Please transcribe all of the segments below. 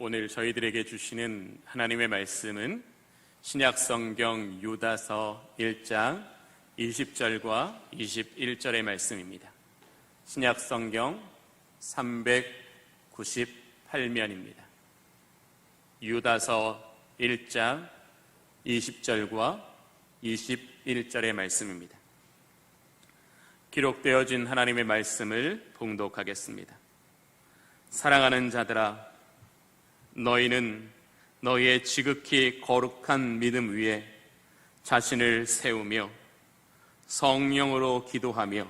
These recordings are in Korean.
오늘 저희들에게 주시는 하나님의 말씀은 신약성경 유다서 1장 20절과 21절의 말씀입니다. 신약성경 398면입니다. 유다서 1장 20절과 21절의 말씀입니다. 기록되어진 하나님의 말씀을 봉독하겠습니다. 사랑하는 자들아, 너희는 너희의 지극히 거룩한 믿음 위에 자신을 세우며 성령으로 기도하며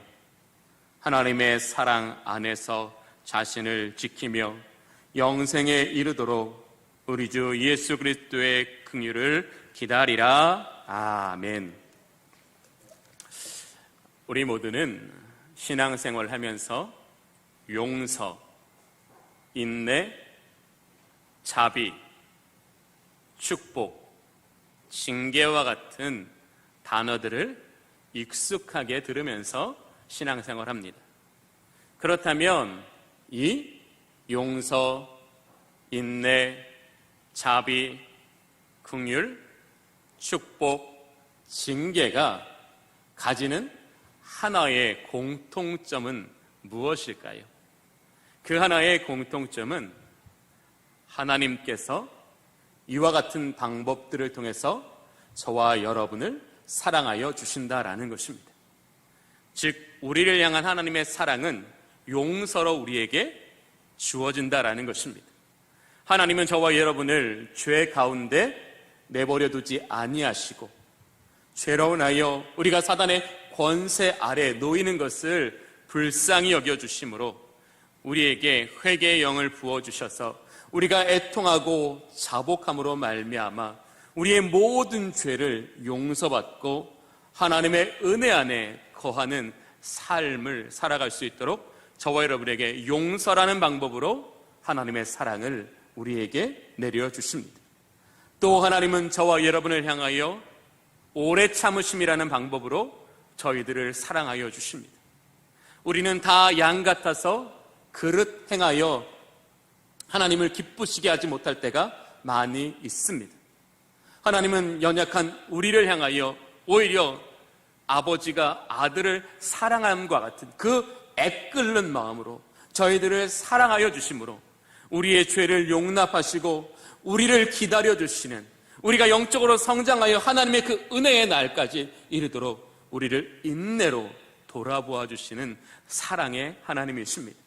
하나님의 사랑 안에서 자신을 지키며 영생에 이르도록 우리 주 예수 그리스도의 긍휼을 기다리라. 아멘. 우리 모두는 신앙생활을 하면서 용서, 인내, 자비, 축복, 징계와 같은 단어들을 익숙하게 들으면서 신앙생활합니다. 그렇다면 이 용서, 인내, 자비, 긍휼, 축복, 징계가 가지는 하나의 공통점은 무엇일까요? 그 하나의 공통점은 하나님께서 이와 같은 방법들을 통해서 저와 여러분을 사랑하여 주신다라는 것입니다. 즉, 우리를 향한 하나님의 사랑은 용서로 우리에게 주어진다라는 것입니다. 하나님은 저와 여러분을 죄 가운데 내버려 두지 아니하시고 죄로 인하여 우리가 사단의 권세 아래 놓이는 것을 불쌍히 여겨주심으로 우리에게 회개의 영을 부어주셔서 우리가 애통하고 자복함으로 말미암아 우리의 모든 죄를 용서받고 하나님의 은혜 안에 거하는 삶을 살아갈 수 있도록 저와 여러분에게 용서라는 방법으로 하나님의 사랑을 우리에게 내려주십니다. 또 하나님은 저와 여러분을 향하여 오래 참으심이라는 방법으로 저희들을 사랑하여 주십니다. 우리는 다 양 같아서 그릇 행하여 하나님을 기쁘시게 하지 못할 때가 많이 있습니다. 하나님은 연약한 우리를 향하여 오히려 아버지가 아들을 사랑함과 같은 그 애끓는 마음으로 저희들을 사랑하여 주심으로 우리의 죄를 용납하시고 우리를 기다려 주시는, 우리가 영적으로 성장하여 하나님의 그 은혜의 날까지 이르도록 우리를 인내로 돌아보아 주시는 사랑의 하나님이십니다.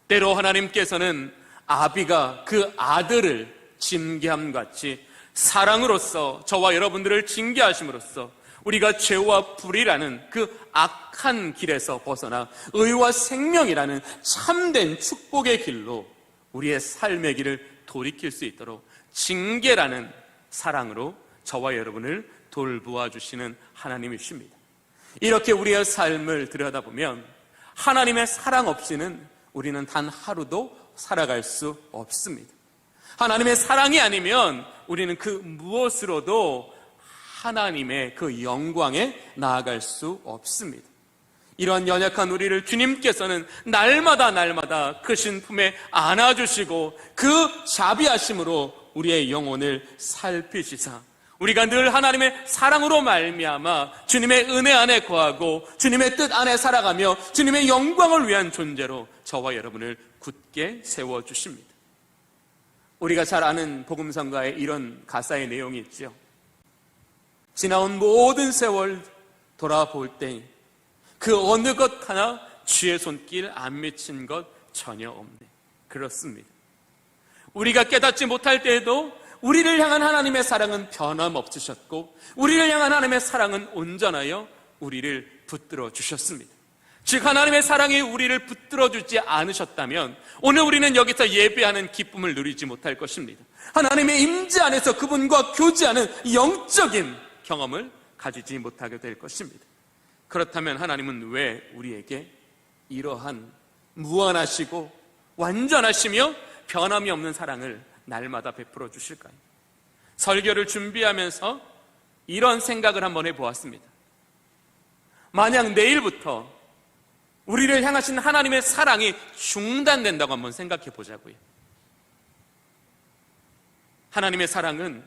때로 하나님께서는 아비가 그 아들을 징계함 같이 사랑으로서 저와 여러분들을 징계하심으로써 우리가 죄와 불이라는 그 악한 길에서 벗어나 의와 생명이라는 참된 축복의 길로 우리의 삶의 길을 돌이킬 수 있도록 징계라는 사랑으로 저와 여러분을 돌보아 주시는 하나님이십니다. 이렇게 우리의 삶을 들여다보면 하나님의 사랑 없이는 우리는 단 하루도 살아갈 수 없습니다. 하나님의 사랑이 아니면 우리는 그 무엇으로도 하나님의 그 영광에 나아갈 수 없습니다. 이런 연약한 우리를 주님께서는 날마다 크신 품에 안아주시고 그 자비하심으로 우리의 영혼을 살피시사 우리가 늘 하나님의 사랑으로 말미암아 주님의 은혜 안에 거하고 주님의 뜻 안에 살아가며 주님의 영광을 위한 존재로 저와 여러분을 굳게 세워주십니다. 우리가 잘 아는 복음성가에 이런 가사의 내용이 있죠. 지나온 모든 세월 돌아볼 때 그 어느 것 하나 주의 손길 안 미친 것 전혀 없네. 그렇습니다. 우리가 깨닫지 못할 때에도 우리를 향한 하나님의 사랑은 변함없으셨고 우리를 향한 하나님의 사랑은 온전하여 우리를 붙들어 주셨습니다. 즉 하나님의 사랑이 우리를 붙들어 주지 않으셨다면 오늘 우리는 여기서 예배하는 기쁨을 누리지 못할 것입니다. 하나님의 임재 안에서 그분과 교제하는 영적인 경험을 가지지 못하게 될 것입니다. 그렇다면 하나님은 왜 우리에게 이러한 무한하시고 완전하시며 변함이 없는 사랑을 날마다 베풀어 주실까요? 설교를 준비하면서 이런 생각을 한번 해보았습니다. 만약 내일부터 우리를 향하신 하나님의 사랑이 중단된다고 한번 생각해 보자고요. 하나님의 사랑은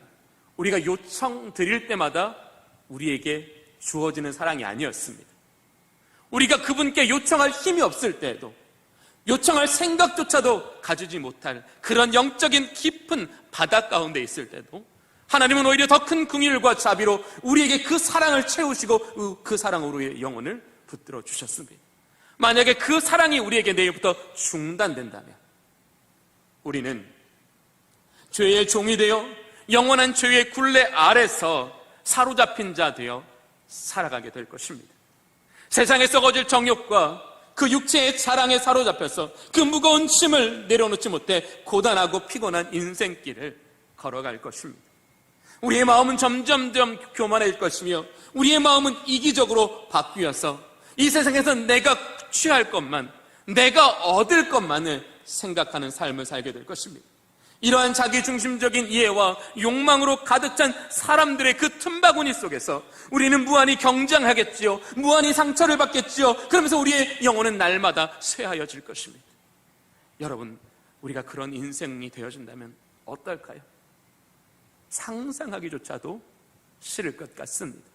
우리가 요청 드릴 때마다 우리에게 주어지는 사랑이 아니었습니다. 우리가 그분께 요청할 힘이 없을 때에도, 요청할 생각조차도 가지지 못할 그런 영적인 깊은 바다 가운데 있을 때도 하나님은 오히려 더 큰 긍휼과 자비로 우리에게 그 사랑을 채우시고 그 사랑으로 우리의 영혼을 붙들어 주셨습니다. 만약에 그 사랑이 우리에게 내일부터 중단된다면 우리는 죄의 종이 되어 영원한 죄의 굴레 아래서 사로잡힌 자 되어 살아가게 될 것입니다. 세상에 썩어질 정욕과 그 육체의 자랑에 사로잡혀서 그 무거운 짐을 내려놓지 못해 고단하고 피곤한 인생길을 걸어갈 것입니다. 우리의 마음은 점점점 교만해질 것이며 우리의 마음은 이기적으로 바뀌어서 이 세상에서 내가 취할 것만, 내가 얻을 것만을 생각하는 삶을 살게 될 것입니다. 이러한 자기중심적인 이해와 욕망으로 가득 찬 사람들의 그 틈바구니 속에서 우리는 무한히 경쟁하겠지요, 무한히 상처를 받겠지요. 그러면서 우리의 영혼은 날마다 쇠하여질 것입니다. 여러분, 우리가 그런 인생이 되어진다면 어떨까요? 상상하기조차도 싫을 것 같습니다.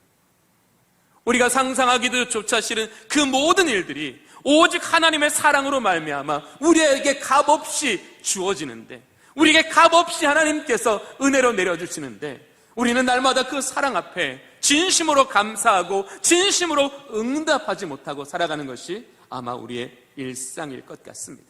우리가 상상하기조차 싫은 그 모든 일들이 오직 하나님의 사랑으로 말미암아 우리에게 값없이 주어지는데, 우리에게 값없이 하나님께서 은혜로 내려주시는데, 우리는 날마다 그 사랑 앞에 진심으로 감사하고 진심으로 응답하지 못하고 살아가는 것이 아마 우리의 일상일 것 같습니다.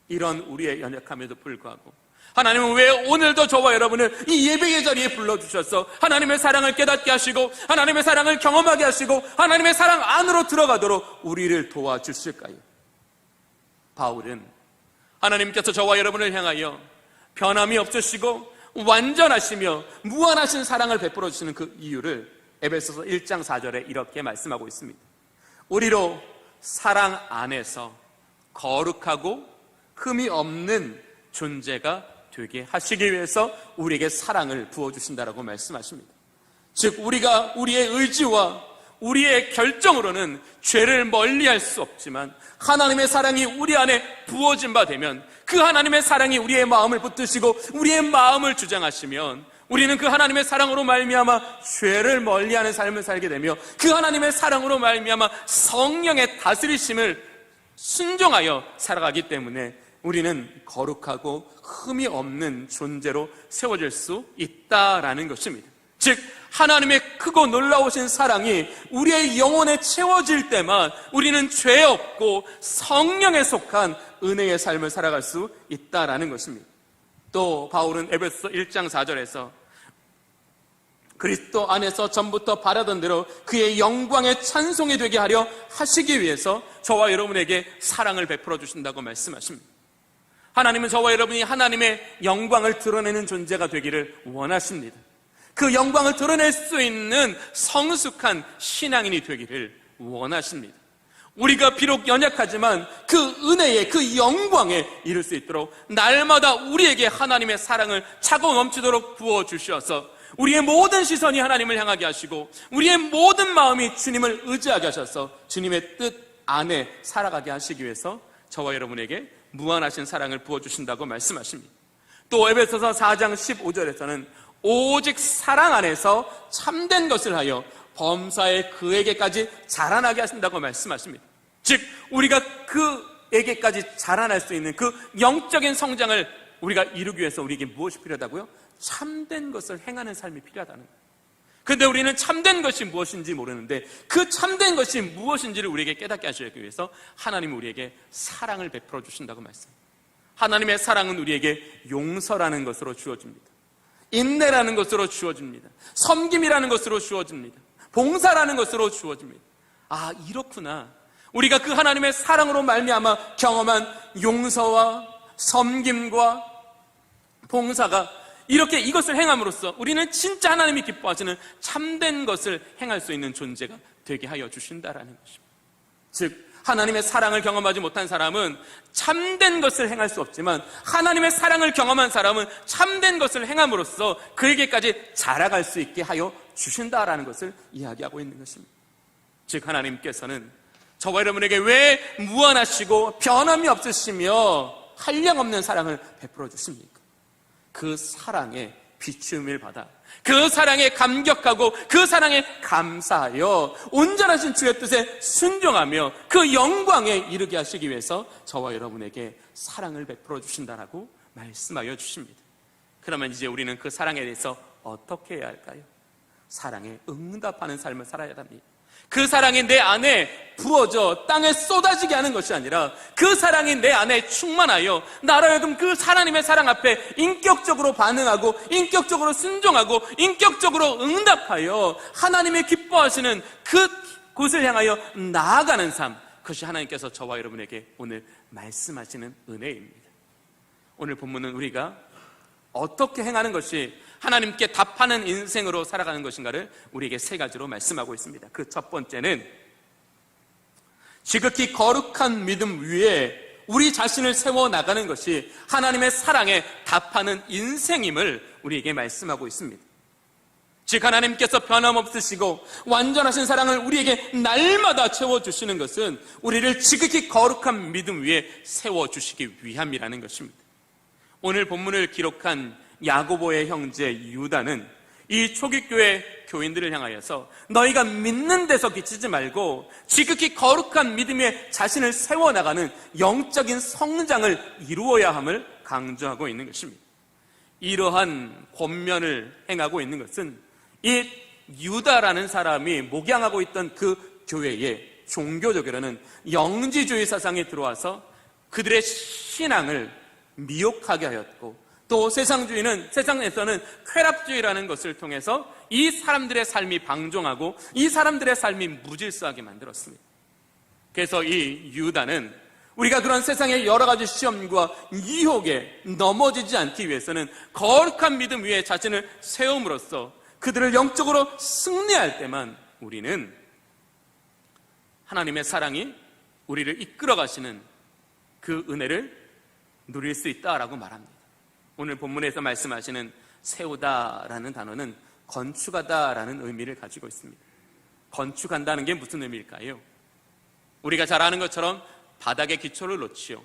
이런 우리의 연약함에도 불구하고 하나님은 왜 오늘도 저와 여러분을 이 예배의 자리에 불러주셔서 하나님의 사랑을 깨닫게 하시고 하나님의 사랑을 경험하게 하시고 하나님의 사랑 안으로 들어가도록 우리를 도와주실까요? 바울은 하나님께서 저와 여러분을 향하여 변함이 없으시고 완전하시며 무한하신 사랑을 베풀어 주시는 그 이유를 에베소서 1장 4절에 이렇게 말씀하고 있습니다. 우리로 사랑 안에서 거룩하고 흠이 없는 존재가 되게 하시기 위해서 우리에게 사랑을 부어주신다라고 말씀하십니다. 즉 우리가 우리의 의지와 우리의 결정으로는 죄를 멀리할 수 없지만 하나님의 사랑이 우리 안에 부어진 바 되면, 그 하나님의 사랑이 우리의 마음을 붙드시고 우리의 마음을 주장하시면 우리는 그 하나님의 사랑으로 말미암아 죄를 멀리하는 삶을 살게 되며 그 하나님의 사랑으로 말미암아 성령의 다스리심을 순종하여 살아가기 때문에 우리는 거룩하고 흠이 없는 존재로 세워질 수 있다라는 것입니다. 즉 하나님의 크고 놀라우신 사랑이 우리의 영혼에 채워질 때만 우리는 죄 없고 성령에 속한 은혜의 삶을 살아갈 수 있다라는 것입니다. 또 바울은 에베소서 1장 4절에서 그리스도 안에서 전부터 바라던 대로 그의 영광의 찬송이 되게 하려 하시기 위해서 저와 여러분에게 사랑을 베풀어 주신다고 말씀하십니다. 하나님은 저와 여러분이 하나님의 영광을 드러내는 존재가 되기를 원하십니다. 그 영광을 드러낼 수 있는 성숙한 신앙인이 되기를 원하십니다. 우리가 비록 연약하지만 그 은혜에, 그 영광에 이룰 수 있도록 날마다 우리에게 하나님의 사랑을 차고 넘치도록 부어주셔서 우리의 모든 시선이 하나님을 향하게 하시고 우리의 모든 마음이 주님을 의지하게 하셔서 주님의 뜻 안에 살아가게 하시기 위해서 저와 여러분에게 무한하신 사랑을 부어주신다고 말씀하십니다. 또 에베소서 4장 15절에서는 오직 사랑 안에서 참된 것을 하여 범사에 그에게까지 자라나게 하신다고 말씀하십니다. 즉 우리가 그에게까지 자라날 수 있는 그 영적인 성장을 우리가 이루기 위해서 우리에게 무엇이 필요하다고요? 참된 것을 행하는 삶이 필요하다는 거예요. 그런데 우리는 참된 것이 무엇인지 모르는데 그 참된 것이 무엇인지를 우리에게 깨닫게 하시기 위해서 하나님은 우리에게 사랑을 베풀어 주신다고 말씀합니다. 하나님의 사랑은 우리에게 용서라는 것으로 주어집니다. 인내라는 것으로 주어집니다. 섬김이라는 것으로 주어집니다. 봉사라는 것으로 주어집니다. 아, 이렇구나. 우리가 그 하나님의 사랑으로 말미암아 경험한 용서와 섬김과 봉사가 이렇게 이것을 행함으로써 우리는 진짜 하나님이 기뻐하시는 참된 것을 행할 수 있는 존재가 되게 하여 주신다라는 것입니다. 즉 하나님의 사랑을 경험하지 못한 사람은 참된 것을 행할 수 없지만 하나님의 사랑을 경험한 사람은 참된 것을 행함으로써 그에게까지 자라갈 수 있게 하여 주신다라는 것을 이야기하고 있는 것입니다. 즉 하나님께서는 저와 여러분에게 왜 무한하시고 변함이 없으시며 한량없는 사랑을 베풀어 주십니까? 그 사랑에 비추음을 받아 그 사랑에 감격하고 그 사랑에 감사하여 온전하신 주의 뜻에 순종하며 그 영광에 이르게 하시기 위해서 저와 여러분에게 사랑을 베풀어 주신다라고 말씀하여 주십니다. 그러면 이제 우리는 그 사랑에 대해서 어떻게 해야 할까요? 사랑에 응답하는 삶을 살아야 합니다. 그 사랑이 내 안에 부어져 땅에 쏟아지게 하는 것이 아니라 그 사랑이 내 안에 충만하여 나로 하여금 그 하나님의 사랑 앞에 인격적으로 반응하고 인격적으로 순종하고 인격적으로 응답하여 하나님의 기뻐하시는 그곳을 향하여 나아가는 삶, 그것이 하나님께서 저와 여러분에게 오늘 말씀하시는 은혜입니다. 오늘 본문은 우리가 어떻게 행하는 것이 하나님께 답하는 인생으로 살아가는 것인가를 우리에게 세 가지로 말씀하고 있습니다. 그 첫 번째는 지극히 거룩한 믿음 위에 우리 자신을 세워나가는 것이 하나님의 사랑에 답하는 인생임을 우리에게 말씀하고 있습니다. 즉 하나님께서 변함없으시고 완전하신 사랑을 우리에게 날마다 채워주시는 것은 우리를 지극히 거룩한 믿음 위에 세워주시기 위함이라는 것입니다. 오늘 본문을 기록한 야고보의 형제 유다는 이 초기교회 교인들을 향하여서 너희가 믿는 데서 그치지 말고 지극히 거룩한 믿음에 자신을 세워나가는 영적인 성장을 이루어야 함을 강조하고 있는 것입니다. 이러한 권면을 행하고 있는 것은 이 유다라는 사람이 목양하고 있던 그 교회에 종교적으로는 영지주의 사상이 들어와서 그들의 신앙을 미혹하게 하였고 또 세상에서는 쾌락주의라는 것을 통해서 이 사람들의 삶이 방종하고 이 사람들의 삶이 무질서하게 만들었습니다. 그래서 이 유다는 우리가 그런 세상의 여러 가지 시험과 유혹에 넘어지지 않기 위해서는 거룩한 믿음 위에 자신을 세움으로써 그들을 영적으로 승리할 때만 우리는 하나님의 사랑이 우리를 이끌어 가시는 그 은혜를 누릴 수 있다라고 말합니다. 오늘 본문에서 말씀하시는 세우다라는 단어는 건축하다라는 의미를 가지고 있습니다. 건축한다는 게 무슨 의미일까요? 우리가 잘 아는 것처럼 바닥에 기초를 놓지요.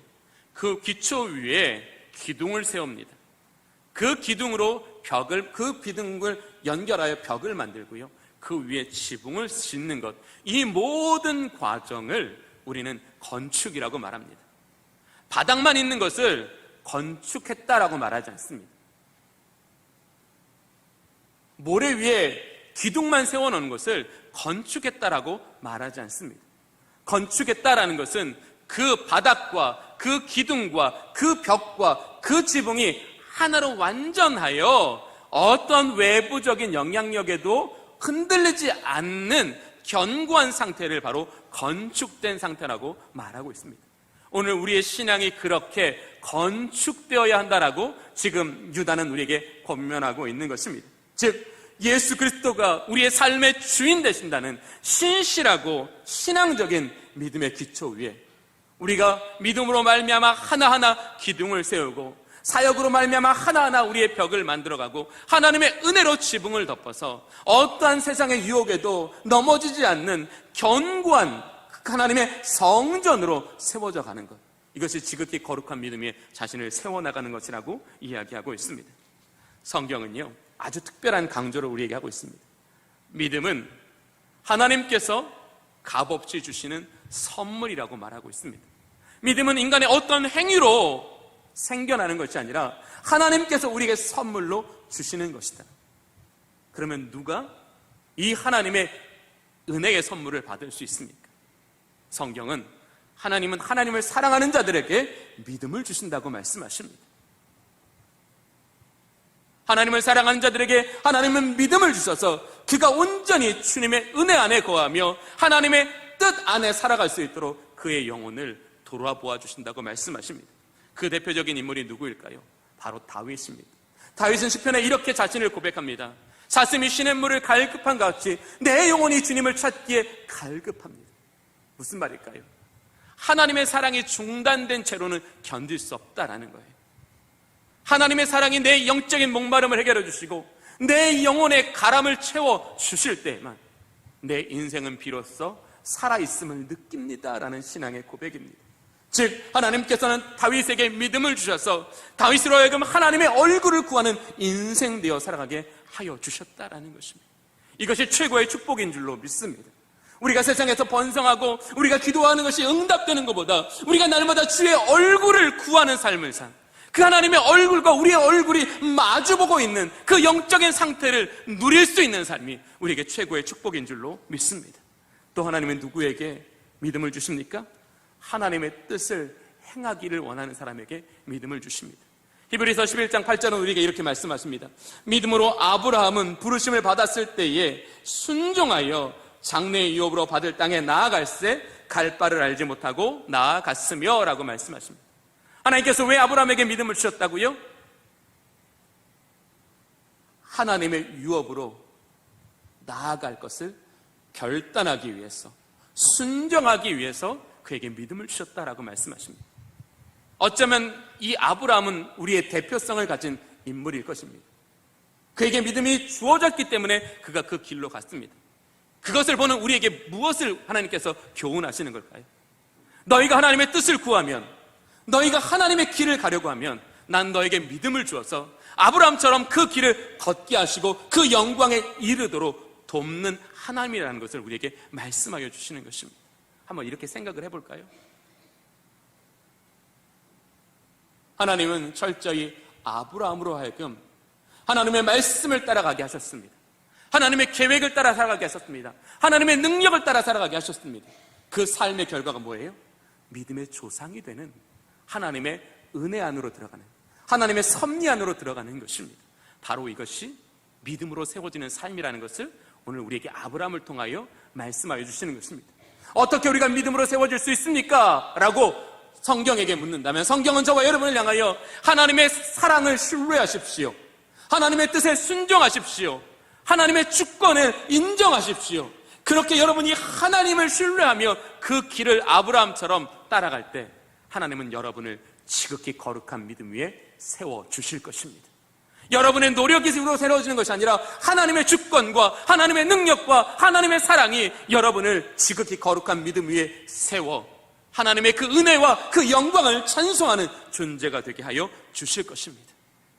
그 기초 위에 기둥을 세웁니다. 그 기둥으로 그 기둥을 연결하여 벽을 만들고요. 그 위에 지붕을 짓는 것, 이 모든 과정을 우리는 건축이라고 말합니다. 바닥만 있는 것을 건축했다라고 말하지 않습니다. 모래 위에 기둥만 세워놓은 것을 건축했다라고 말하지 않습니다. 건축했다라는 것은 그 바닥과 그 기둥과 그 벽과 그 지붕이 하나로 완전하여 어떤 외부적인 영향력에도 흔들리지 않는 견고한 상태를 바로 건축된 상태라고 말하고 있습니다. 오늘 우리의 신앙이 그렇게 건축되어야 한다라고 지금 유다는 우리에게 권면하고 있는 것입니다. 즉 예수 그리스도가 우리의 삶의 주인 되신다는 신실하고 신앙적인 믿음의 기초 위에 우리가 믿음으로 말미암아 하나하나 기둥을 세우고 사역으로 말미암아 하나하나 우리의 벽을 만들어가고 하나님의 은혜로 지붕을 덮어서 어떠한 세상의 유혹에도 넘어지지 않는 견고한 하나님의 성전으로 세워져 가는 것, 이것이 지극히 거룩한 믿음에 자신을 세워나가는 것이라고 이야기하고 있습니다. 성경은요 아주 특별한 강조를 우리에게 하고 있습니다. 믿음은 하나님께서 값없이 주시는 선물이라고 말하고 있습니다. 믿음은 인간의 어떤 행위로 생겨나는 것이 아니라 하나님께서 우리에게 선물로 주시는 것이다. 그러면 누가 이 하나님의 은혜의 선물을 받을 수 있습니까? 성경은 하나님은 하나님을 사랑하는 자들에게 믿음을 주신다고 말씀하십니다. 하나님을 사랑하는 자들에게 하나님은 믿음을 주셔서 그가 온전히 주님의 은혜 안에 거하며 하나님의 뜻 안에 살아갈 수 있도록 그의 영혼을 돌아보아 주신다고 말씀하십니다. 그 대표적인 인물이 누구일까요? 바로 다윗입니다. 다윗은 시편에 이렇게 자신을 고백합니다. 사슴이 시냇물을 갈급한 것 같이 내 영혼이 주님을 찾기에 갈급합니다. 무슨 말일까요? 하나님의 사랑이 중단된 채로는 견딜 수 없다라는 거예요. 하나님의 사랑이 내 영적인 목마름을 해결해 주시고 내 영혼의 가람을 채워 주실 때에만 내 인생은 비로소 살아있음을 느낍니다라는 신앙의 고백입니다. 즉 하나님께서는 다윗에게 믿음을 주셔서 다윗으로 하여금 하나님의 얼굴을 구하는 인생 되어 살아가게 하여 주셨다라는 것입니다. 이것이 최고의 축복인 줄로 믿습니다. 우리가 세상에서 번성하고 우리가 기도하는 것이 응답되는 것보다 우리가 날마다 주의 얼굴을 구하는 삶을 산, 그 하나님의 얼굴과 우리의 얼굴이 마주보고 있는 그 영적인 상태를 누릴 수 있는 삶이 우리에게 최고의 축복인 줄로 믿습니다. 또 하나님은 누구에게 믿음을 주십니까? 하나님의 뜻을 행하기를 원하는 사람에게 믿음을 주십니다. 히브리서 11장 8절은 우리에게 이렇게 말씀하십니다. 믿음으로 아브라함은 부르심을 받았을 때에 순종하여 장래의 유업으로 받을 땅에 나아갈새 갈 바를 알지 못하고 나아갔으며 라고 말씀하십니다. 하나님께서 왜 아브라함에게 믿음을 주셨다고요? 하나님의 유업으로 나아갈 것을 결단하기 위해서, 순종하기 위해서 그에게 믿음을 주셨다라고 말씀하십니다. 어쩌면 이 아브라함은 우리의 대표성을 가진 인물일 것입니다. 그에게 믿음이 주어졌기 때문에 그가 그 길로 갔습니다. 그것을 보는 우리에게 무엇을 하나님께서 교훈하시는 걸까요? 너희가 하나님의 뜻을 구하면, 너희가 하나님의 길을 가려고 하면 난 너에게 믿음을 주어서 아브라함처럼 그 길을 걷게 하시고 그 영광에 이르도록 돕는 하나님이라는 것을 우리에게 말씀하여 주시는 것입니다. 한번 이렇게 생각을 해볼까요? 하나님은 철저히 아브라함으로 하여금 하나님의 말씀을 따라가게 하셨습니다. 하나님의 계획을 따라 살아가게 하셨습니다. 하나님의 능력을 따라 살아가게 하셨습니다. 그 삶의 결과가 뭐예요? 믿음의 조상이 되는 하나님의 은혜 안으로 들어가는, 하나님의 섭리 안으로 들어가는 것입니다. 바로 이것이 믿음으로 세워지는 삶이라는 것을 오늘 우리에게 아브라함을 통하여 말씀하여 주시는 것입니다. 어떻게 우리가 믿음으로 세워질 수 있습니까? 라고 성경에게 묻는다면 성경은 저와 여러분을 향하여 하나님의 사랑을 신뢰하십시오, 하나님의 뜻에 순종하십시오, 하나님의 주권을 인정하십시오. 그렇게 여러분이 하나님을 신뢰하며 그 길을 아브라함처럼 따라갈 때 하나님은 여러분을 지극히 거룩한 믿음 위에 세워주실 것입니다. 여러분의 노력으로 세워지는 것이 아니라 하나님의 주권과 하나님의 능력과 하나님의 사랑이 여러분을 지극히 거룩한 믿음 위에 세워 하나님의 그 은혜와 그 영광을 찬송하는 존재가 되게 하여 주실 것입니다.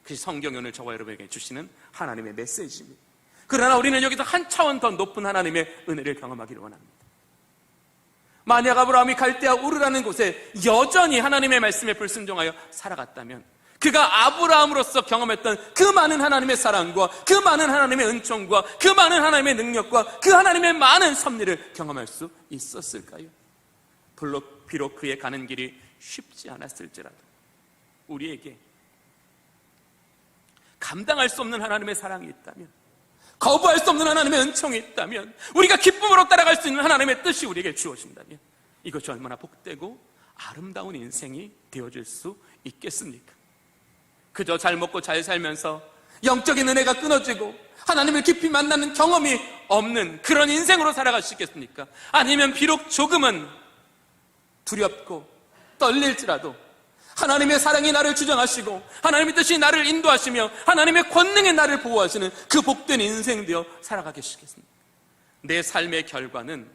그것이 성경이 오늘 저와 여러분에게 주시는 하나님의 메시지입니다. 그러나 우리는 여기서 한 차원 더 높은 하나님의 은혜를 경험하기를 원합니다. 만약 아브라함이 갈대아 우르라는 곳에 여전히 하나님의 말씀에 불순종하여 살아갔다면 그가 아브라함으로서 경험했던 그 많은 하나님의 사랑과 그 많은 하나님의 은총과 그 많은 하나님의 능력과 그 하나님의 많은 섭리를 경험할 수 있었을까요? 비록 그의 가는 길이 쉽지 않았을지라도 우리에게 감당할 수 없는 하나님의 사랑이 있다면, 거부할 수 없는 하나님의 은총이 있다면, 우리가 기쁨으로 따라갈 수 있는 하나님의 뜻이 우리에게 주어진다면 이것이 얼마나 복되고 아름다운 인생이 되어질 수 있겠습니까? 그저 잘 먹고 잘 살면서 영적인 은혜가 끊어지고 하나님을 깊이 만나는 경험이 없는 그런 인생으로 살아갈 수 있겠습니까? 아니면 비록 조금은 두렵고 떨릴지라도 하나님의 사랑이 나를 주장하시고 하나님의 뜻이 나를 인도하시며 하나님의 권능이 나를 보호하시는 그 복된 인생 되어 살아가게 하시겠습니까? 내 삶의 결과는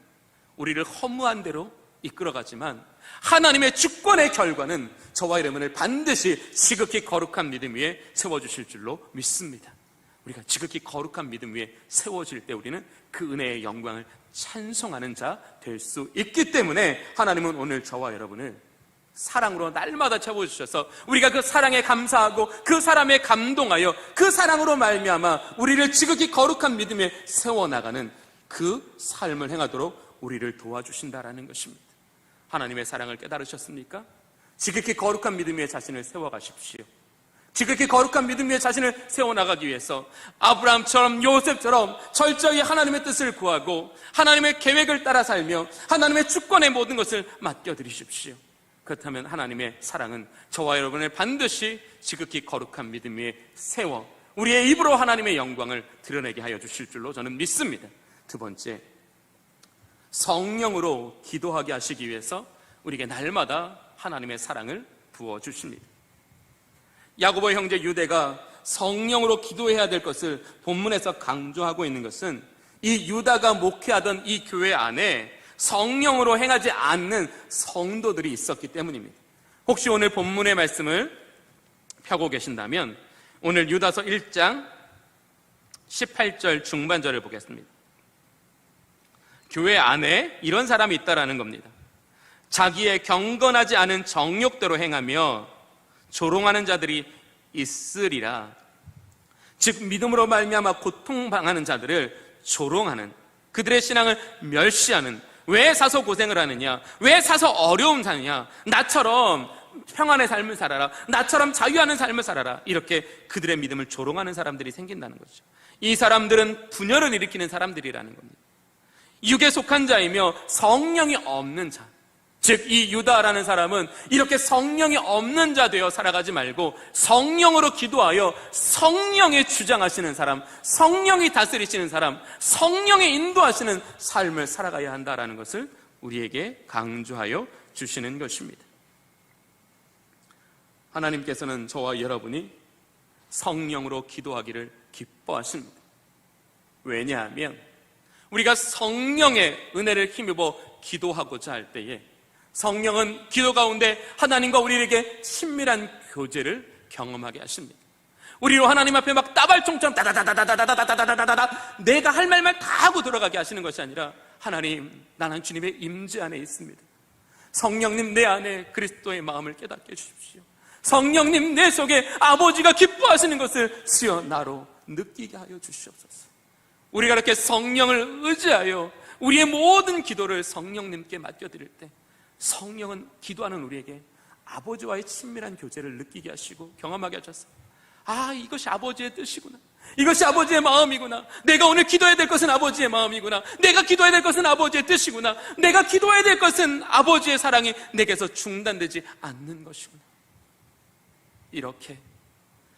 우리를 허무한 대로 이끌어가지만 하나님의 주권의 결과는 저와 여러분을 반드시 지극히 거룩한 믿음 위에 세워주실 줄로 믿습니다. 우리가 지극히 거룩한 믿음 위에 세워질 때 우리는 그 은혜의 영광을 찬송하는 자 될 수 있기 때문에 하나님은 오늘 저와 여러분을 사랑으로 날마다 채워주셔서 우리가 그 사랑에 감사하고 그 사랑에 감동하여 그 사랑으로 말미암아 우리를 지극히 거룩한 믿음에 세워나가는 그 삶을 행하도록 우리를 도와주신다라는 것입니다. 하나님의 사랑을 깨달으셨습니까? 지극히 거룩한 믿음 위에 자신을 세워가십시오. 지극히 거룩한 믿음 위에 자신을 세워나가기 위해서 아브라함처럼 요셉처럼 철저히 하나님의 뜻을 구하고 하나님의 계획을 따라 살며 하나님의 주권의 모든 것을 맡겨드리십시오. 그렇다면 하나님의 사랑은 저와 여러분을 반드시 지극히 거룩한 믿음 위에 세워 우리의 입으로 하나님의 영광을 드러내게 하여 주실 줄로 저는 믿습니다. 두 번째, 성령으로 기도하게 하시기 위해서 우리에게 날마다 하나님의 사랑을 부어주십니다. 야고보의 형제 유대가 성령으로 기도해야 될 것을 본문에서 강조하고 있는 것은 이 유다가 목회하던 이 교회 안에 성령으로 행하지 않는 성도들이 있었기 때문입니다. 혹시 오늘 본문의 말씀을 펴고 계신다면 오늘 유다서 1장 18절 중반절을 보겠습니다. 교회 안에 이런 사람이 있다라는 겁니다. 자기의 경건하지 않은 정욕대로 행하며 조롱하는 자들이 있으리라. 즉 믿음으로 말미암아 고통당하는 자들을 조롱하는, 그들의 신앙을 멸시하는, 왜 사서 고생을 하느냐, 왜 사서 어려움 사느냐, 나처럼 평안의 삶을 살아라, 나처럼 자유하는 삶을 살아라, 이렇게 그들의 믿음을 조롱하는 사람들이 생긴다는 거죠. 이 사람들은 분열을 일으키는 사람들이라는 겁니다. 육에 속한 자이며 성령이 없는 자, 즉 이 유다라는 사람은 이렇게 성령이 없는 자 되어 살아가지 말고 성령으로 기도하여 성령이 주장하시는 사람, 성령이 다스리시는 사람, 성령이 인도하시는 삶을 살아가야 한다라는 것을 우리에게 강조하여 주시는 것입니다. 하나님께서는 저와 여러분이 성령으로 기도하기를 기뻐하십니다. 왜냐하면 우리가 성령의 은혜를 힘입어 기도하고자 할 때에 성령은 기도 가운데 하나님과 우리에게 친밀한 교제를 경험하게 하십니다. 우리로 하나님 앞에 막 따발총처럼 다다다다다다다다다다다다다 내가 할 말만 다 하고 들어가게 하시는 것이 아니라, 하나님, 나는 주님의 임재 안에 있습니다. 성령님, 내 안에 그리스도의 마음을 깨닫게 해주십시오. 성령님, 내 속에 아버지가 기뻐하시는 것을 주여 나로 느끼게 하여 주시옵소서. 우리가 이렇게 성령을 의지하여 우리의 모든 기도를 성령님께 맡겨드릴 때 성령은 기도하는 우리에게 아버지와의 친밀한 교제를 느끼게 하시고 경험하게 하셔서, 아, 이것이 아버지의 뜻이구나, 이것이 아버지의 마음이구나, 내가 오늘 기도해야 될 것은 아버지의 마음이구나, 내가 기도해야 될 것은 아버지의 뜻이구나, 내가 기도해야 될 것은 아버지의 사랑이 내게서 중단되지 않는 것이구나. 이렇게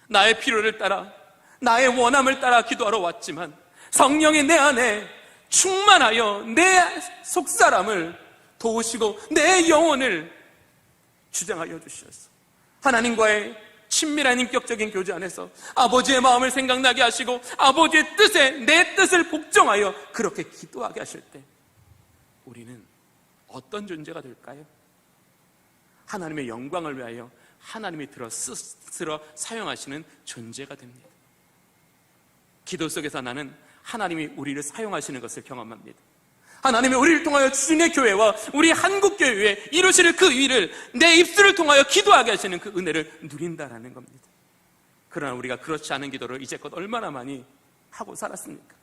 나의 필요를 따라, 나의 원함을 따라 기도하러 왔지만 성령이 내 안에 충만하여 내 속사람을 도우시고 내 영혼을 주장하여 주셔서 하나님과의 친밀한 인격적인 교제 안에서 아버지의 마음을 생각나게 하시고 아버지의 뜻에 내 뜻을 복종하여 그렇게 기도하게 하실 때 우리는 어떤 존재가 될까요? 하나님의 영광을 위하여 하나님이 스스로 사용하시는 존재가 됩니다. 기도 속에서 나는 하나님이 우리를 사용하시는 것을 경험합니다. 하나님이 우리를 통하여 주님의 교회와 우리 한국교회에 이루시는 그 일을 내 입술을 통하여 기도하게 하시는 그 은혜를 누린다라는 겁니다. 그러나 우리가 그렇지 않은 기도를 이제껏 얼마나 많이 하고 살았습니까?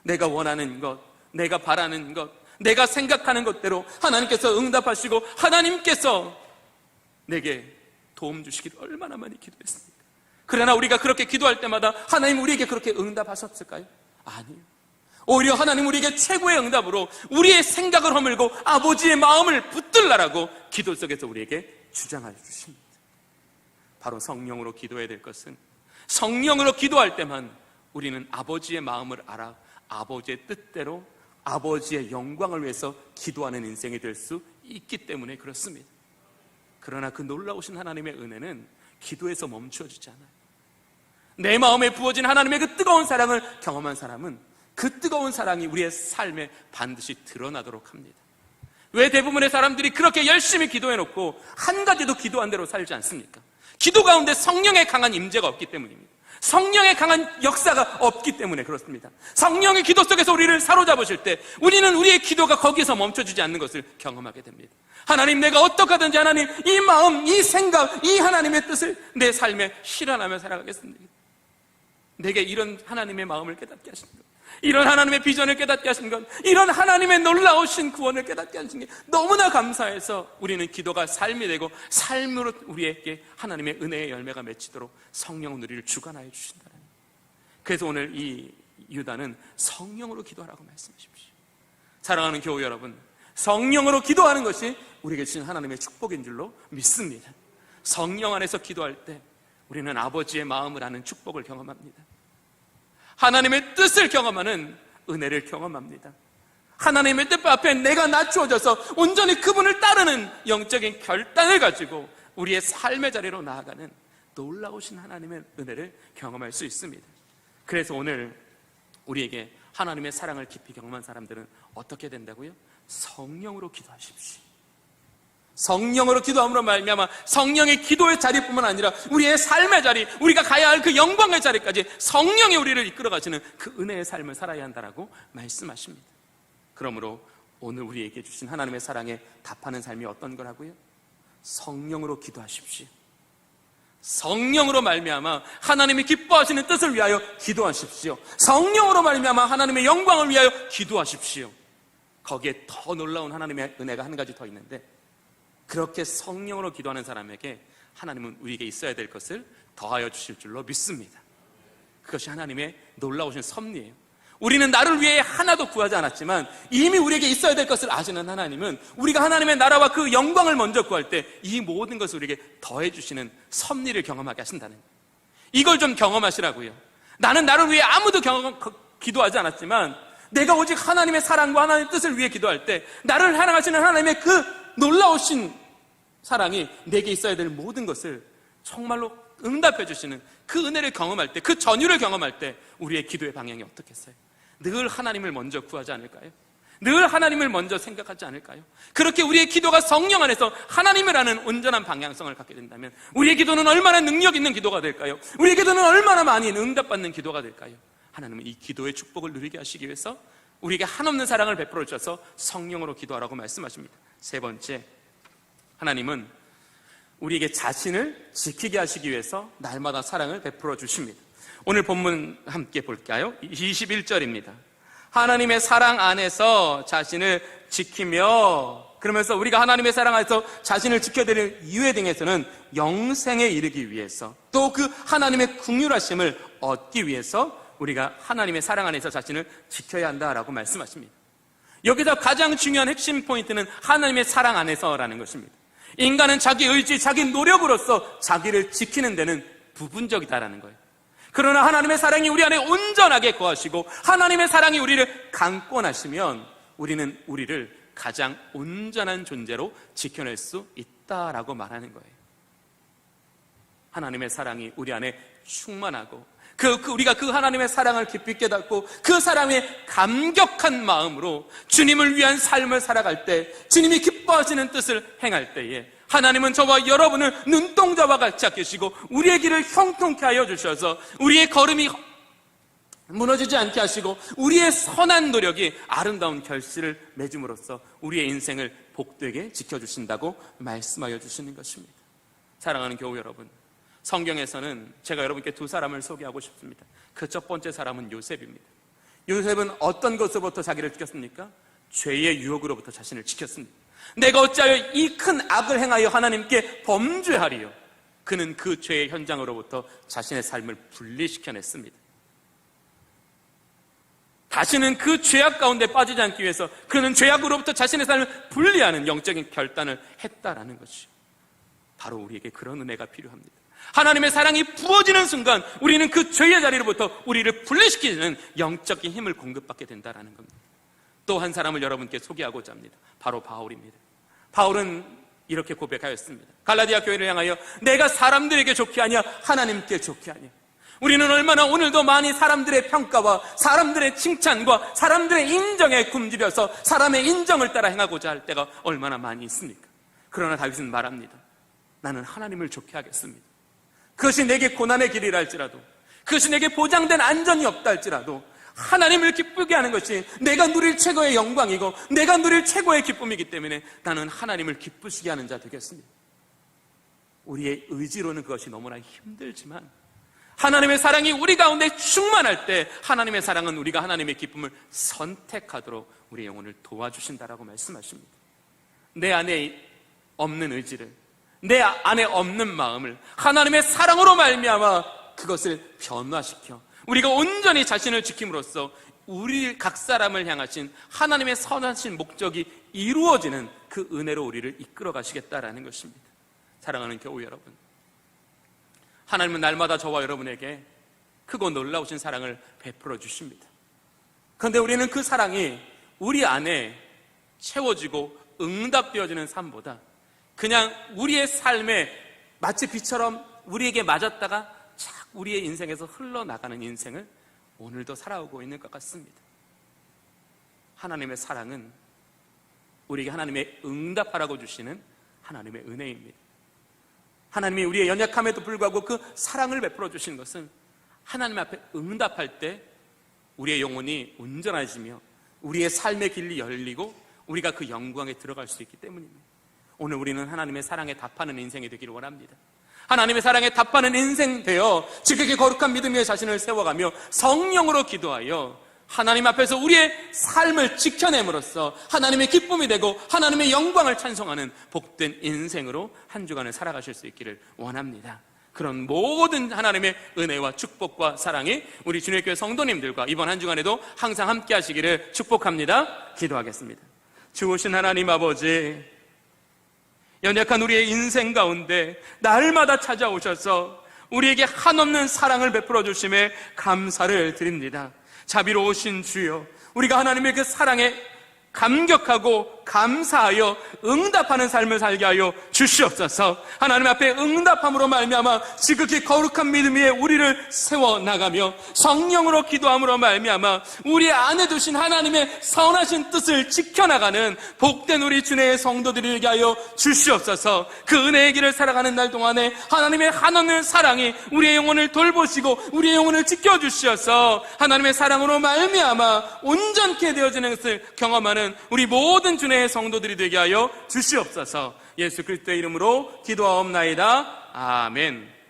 내가 원하는 것, 내가 바라는 것, 내가 생각하는 것대로 하나님께서 응답하시고 하나님께서 내게 도움 주시기를 얼마나 많이 기도했습니까? 그러나 우리가 그렇게 기도할 때마다 하나님 우리에게 그렇게 응답하셨을까요? 아니요. 오히려 하나님 우리에게 최고의 응답으로 우리의 생각을 허물고 아버지의 마음을 붙들라라고 기도 속에서 우리에게 주장하여 주십니다. 바로 성령으로 기도해야 될 것은, 성령으로 기도할 때만 우리는 아버지의 마음을 알아 아버지의 뜻대로 아버지의 영광을 위해서 기도하는 인생이 될 수 있기 때문에 그렇습니다. 그러나 그 놀라우신 하나님의 은혜는 기도에서 멈추어지지 않아요. 내 마음에 부어진 하나님의 그 뜨거운 사랑을 경험한 사람은 그 뜨거운 사랑이 우리의 삶에 반드시 드러나도록 합니다. 왜 대부분의 사람들이 그렇게 열심히 기도해놓고 한 가지도 기도한 대로 살지 않습니까? 기도 가운데 성령의 강한 임재가 없기 때문입니다. 성령의 강한 역사가 없기 때문에 그렇습니다. 성령의 기도 속에서 우리를 사로잡으실 때 우리는 우리의 기도가 거기서 멈춰지지 않는 것을 경험하게 됩니다. 하나님, 내가 어떻게 하든지 하나님 이 마음, 이 생각, 이 하나님의 뜻을 내 삶에 실현하며 살아가겠습니다. 내게 이런 하나님의 마음을 깨닫게 하신 것, 이런 하나님의 비전을 깨닫게 하신 것, 이런 하나님의 놀라우신 구원을 깨닫게 하신 게 너무나 감사해서 우리는 기도가 삶이 되고 삶으로 우리에게 하나님의 은혜의 열매가 맺히도록 성령은 우리를 주관하여 주신다는. 그래서 오늘 이 유다는 성령으로 기도하라고 말씀하십시오. 사랑하는 교우 여러분, 성령으로 기도하는 것이 우리에게 주신 하나님의 축복인 줄로 믿습니다. 성령 안에서 기도할 때 우리는 아버지의 마음을 아는 축복을 경험합니다. 하나님의 뜻을 경험하는 은혜를 경험합니다. 하나님의 뜻 앞에 내가 낮추어져서 온전히 그분을 따르는 영적인 결단을 가지고 우리의 삶의 자리로 나아가는 놀라우신 하나님의 은혜를 경험할 수 있습니다. 그래서 오늘 우리에게 하나님의 사랑을 깊이 경험한 사람들은 어떻게 된다고요? 성령으로 기도하십시오. 성령으로 기도함으로 말미암아 성령의 기도의 자리뿐만 아니라 우리의 삶의 자리, 우리가 가야 할 그 영광의 자리까지 성령이 우리를 이끌어 가시는 그 은혜의 삶을 살아야 한다라고 말씀하십니다. 그러므로 오늘 우리에게 주신 하나님의 사랑에 답하는 삶이 어떤 거라고요? 성령으로 기도하십시오. 성령으로 말미암아 하나님이 기뻐하시는 뜻을 위하여 기도하십시오. 성령으로 말미암아 하나님의 영광을 위하여 기도하십시오. 거기에 더 놀라운 하나님의 은혜가 한 가지 더 있는데, 그렇게 성령으로 기도하는 사람에게 하나님은 우리에게 있어야 될 것을 더하여 주실 줄로 믿습니다. 그것이 하나님의 놀라우신 섭리예요. 우리는 나를 위해 하나도 구하지 않았지만 이미 우리에게 있어야 될 것을 아시는 하나님은 우리가 하나님의 나라와 그 영광을 먼저 구할 때 이 모든 것을 우리에게 더해 주시는 섭리를 경험하게 하신다는 거예요. 이걸 좀 경험하시라고요. 나는 나를 위해 아무도 기도하지 않았지만 내가 오직 하나님의 사랑과 하나님의 뜻을 위해 기도할 때 나를 사랑하시는 하나님의 그 놀라우신 사랑이 내게 있어야 될 모든 것을 정말로 응답해 주시는 그 은혜를 경험할 때, 그 전율을 경험할 때 우리의 기도의 방향이 어떻겠어요? 늘 하나님을 먼저 구하지 않을까요? 늘 하나님을 먼저 생각하지 않을까요? 그렇게 우리의 기도가 성령 안에서 하나님을 아는 온전한 방향성을 갖게 된다면 우리의 기도는 얼마나 능력 있는 기도가 될까요? 우리의 기도는 얼마나 많이 응답받는 기도가 될까요? 하나님은 이 기도의 축복을 누리게 하시기 위해서 우리에게 한없는 사랑을 베풀어 주셔서 성령으로 기도하라고 말씀하십니다. 세 번째, 하나님은 우리에게 자신을 지키게 하시기 위해서 날마다 사랑을 베풀어 주십니다. 오늘 본문 함께 볼까요? 21절입니다. 하나님의 사랑 안에서 자신을 지키며, 그러면서 우리가 하나님의 사랑 안에서 자신을 지켜야 될 이유에 등에서는 영생에 이르기 위해서, 또 그 하나님의 긍휼하심을 얻기 위해서 우리가 하나님의 사랑 안에서 자신을 지켜야 한다라고 말씀하십니다. 여기서 가장 중요한 핵심 포인트는 하나님의 사랑 안에서라는 것입니다. 인간은 자기 의지, 자기 노력으로서 자기를 지키는 데는 부분적이다라는 거예요. 그러나 하나님의 사랑이 우리 안에 온전하게 거하시고 하나님의 사랑이 우리를 강권하시면 우리는 우리를 가장 온전한 존재로 지켜낼 수 있다라고 말하는 거예요. 하나님의 사랑이 우리 안에 충만하고 우리가 그 하나님의 사랑을 깊이 깨닫고 그 사랑에 감격한 마음으로 주님을 위한 삶을 살아갈 때, 주님이 기뻐하시는 뜻을 행할 때에 하나님은 저와 여러분을 눈동자와 같이 아끼시고 우리의 길을 형통케 하여 주셔서 우리의 걸음이 무너지지 않게 하시고 우리의 선한 노력이 아름다운 결실을 맺음으로써 우리의 인생을 복되게 지켜주신다고 말씀하여 주시는 것입니다. 사랑하는 교우 여러분, 성경에서는 제가 여러분께 두 사람을 소개하고 싶습니다. 그 첫 번째 사람은 요셉입니다. 요셉은 어떤 것으로부터 자기를 지켰습니까? 죄의 유혹으로부터 자신을 지켰습니다. 내가 어찌하여 이 큰 악을 행하여 하나님께 범죄하리요? 그는 그 죄의 현장으로부터 자신의 삶을 분리시켜냈습니다. 다시는 그 죄악 가운데 빠지지 않기 위해서 그는 죄악으로부터 자신의 삶을 분리하는 영적인 결단을 했다라는 것이죠. 바로 우리에게 그런 은혜가 필요합니다. 하나님의 사랑이 부어지는 순간 우리는 그 죄의 자리로부터 우리를 분리시키는 영적인 힘을 공급받게 된다는 겁니다. 또 한 사람을 여러분께 소개하고자 합니다. 바로 바울입니다. 바울은 이렇게 고백하였습니다. 갈라디아 교회를 향하여 내가 사람들에게 좋게 하냐 하나님께 좋게 하냐. 우리는 얼마나 오늘도 많이 사람들의 평가와 사람들의 칭찬과 사람들의 인정에 굶주려서 사람의 인정을 따라 행하고자 할 때가 얼마나 많이 있습니까? 그러나 다윗은 말합니다. 나는 하나님을 좋게 하겠습니다. 그것이 내게 고난의 길이라 할지라도, 그것이 내게 보장된 안전이 없다 할지라도 하나님을 기쁘게 하는 것이 내가 누릴 최고의 영광이고 내가 누릴 최고의 기쁨이기 때문에 나는 하나님을 기쁘시게 하는 자 되겠습니다. 우리의 의지로는 그것이 너무나 힘들지만 하나님의 사랑이 우리 가운데 충만할 때 하나님의 사랑은 우리가 하나님의 기쁨을 선택하도록 우리의 영혼을 도와주신다라고 말씀하십니다. 내 안에 없는 의지를, 내 안에 없는 마음을 하나님의 사랑으로 말미암아 그것을 변화시켜 우리가 온전히 자신을 지킴으로써 우리 각 사람을 향하신 하나님의 선하신 목적이 이루어지는 그 은혜로 우리를 이끌어 가시겠다라는 것입니다. 사랑하는 교우 여러분, 하나님은 날마다 저와 여러분에게 크고 놀라우신 사랑을 베풀어 주십니다. 그런데 우리는 그 사랑이 우리 안에 채워지고 응답되어지는 삶보다 그냥 우리의 삶에 마치 비처럼 우리에게 맞았다가 착 우리의 인생에서 흘러나가는 인생을 오늘도 살아오고 있는 것 같습니다. 하나님의 사랑은 우리에게 하나님의 응답하라고 주시는 하나님의 은혜입니다. 하나님이 우리의 연약함에도 불구하고 그 사랑을 베풀어 주신 것은 하나님 앞에 응답할 때 우리의 영혼이 온전해지며 우리의 삶의 길이 열리고 우리가 그 영광에 들어갈 수 있기 때문입니다. 오늘 우리는 하나님의 사랑에 답하는 인생이 되기를 원합니다. 하나님의 사랑에 답하는 인생 되어 지극히 거룩한 믿음 위에 자신을 세워가며 성령으로 기도하여 하나님 앞에서 우리의 삶을 지켜냄으로써 하나님의 기쁨이 되고 하나님의 영광을 찬송하는 복된 인생으로 한 주간을 살아가실 수 있기를 원합니다. 그런 모든 하나님의 은혜와 축복과 사랑이 우리 주님의 교회 성도님들과 이번 한 주간에도 항상 함께 하시기를 축복합니다. 기도하겠습니다. 주오신 하나님 아버지, 연약한 우리의 인생 가운데 날마다 찾아오셔서 우리에게 한없는 사랑을 베풀어 주심에 감사를 드립니다. 자비로우신 주여, 우리가 하나님의 그 사랑에 감격하고 감사하여 응답하는 삶을 살게 하여 주시옵소서. 하나님 앞에 응답함으로 말미암아 지극히 거룩한 믿음 위에 우리를 세워나가며 성령으로 기도함으로 말미암아 우리 안에 두신 하나님의 선하신 뜻을 지켜나가는 복된 우리 주님의 성도들이 되게 하여 주시옵소서. 그 은혜의 길을 살아가는 날 동안에 하나님의 한없는 사랑이 우리의 영혼을 돌보시고 우리의 영혼을 지켜주시어서 하나님의 사랑으로 말미암아 온전케 되어지는 것을 경험하는 우리 모든 주님의 성도들이 되게 하여 주시옵소서. 예수 그리스도의 이름으로 기도하옵나이다. 아멘.